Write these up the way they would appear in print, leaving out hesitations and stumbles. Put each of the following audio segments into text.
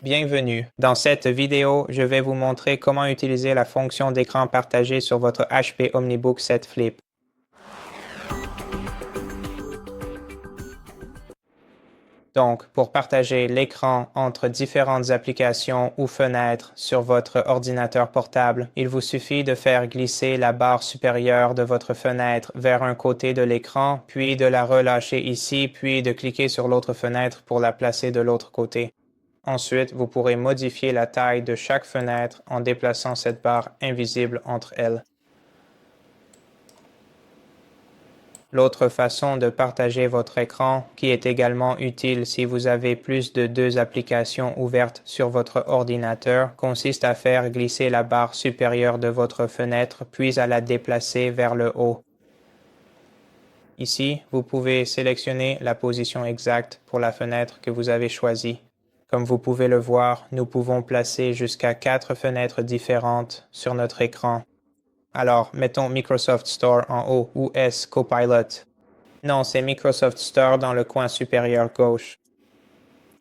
Bienvenue. Dans cette vidéo, je vais vous montrer comment utiliser la fonction d'écran partagé sur votre HP OmniBook 7 Flip. Donc, pour partager l'écran entre différentes applications ou fenêtres sur votre ordinateur portable, il vous suffit de faire glisser la barre supérieure de votre fenêtre vers un côté de l'écran, puis de la relâcher ici, puis de cliquer sur l'autre fenêtre pour la placer de l'autre côté. Ensuite, vous pourrez modifier la taille de chaque fenêtre en déplaçant cette barre invisible entre elles. L'autre façon de partager votre écran, qui est également utile si vous avez plus de 2 applications ouvertes sur votre ordinateur, consiste à faire glisser la barre supérieure de votre fenêtre puis à la déplacer vers le haut. Ici, vous pouvez sélectionner la position exacte pour la fenêtre que vous avez choisie. Comme vous pouvez le voir, nous pouvons placer jusqu'à 4 fenêtres différentes sur notre écran. Alors, mettons Microsoft Store en haut. Où est-ce Copilot? Non, c'est Microsoft Store dans le coin supérieur gauche.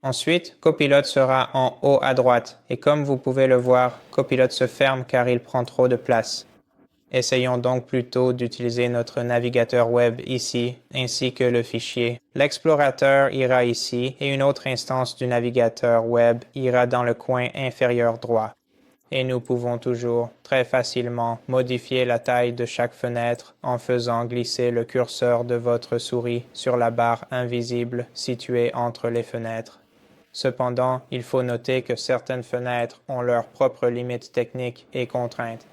Ensuite, Copilot sera en haut à droite. Et comme vous pouvez le voir, Copilot se ferme car il prend trop de place. Essayons donc plutôt d'utiliser notre navigateur web ici, ainsi que le fichier. L'explorateur ira ici et une autre instance du navigateur web ira dans le coin inférieur droit. Et nous pouvons toujours très facilement modifier la taille de chaque fenêtre en faisant glisser le curseur de votre souris sur la barre invisible située entre les fenêtres. Cependant, il faut noter que certaines fenêtres ont leurs propres limites techniques et contraintes.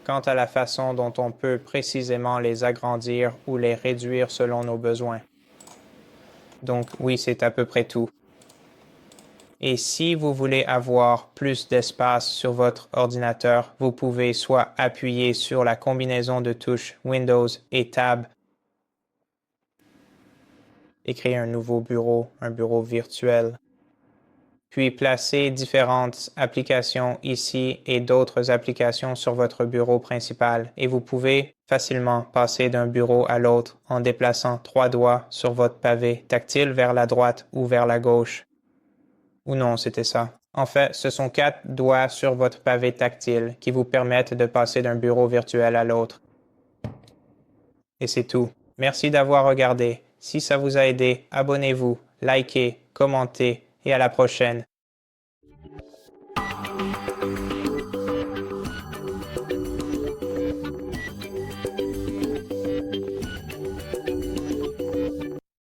Quant à la façon dont on peut précisément les agrandir ou les réduire selon nos besoins. Donc oui, c'est à peu près tout. Et si vous voulez avoir plus d'espace sur votre ordinateur, vous pouvez soit appuyer sur la combinaison de touches Windows et Tab et créer un nouveau bureau, un bureau virtuel. Puis placer différentes applications ici et d'autres applications sur votre bureau principal. Et vous pouvez facilement passer d'un bureau à l'autre en déplaçant 3 doigts sur votre pavé tactile vers la droite ou vers la gauche. Ou non, c'était ça. En fait, ce sont 4 doigts sur votre pavé tactile qui vous permettent de passer d'un bureau virtuel à l'autre. Et c'est tout. Merci d'avoir regardé. Si ça vous a aidé, abonnez-vous, likez, commentez et à la prochaine.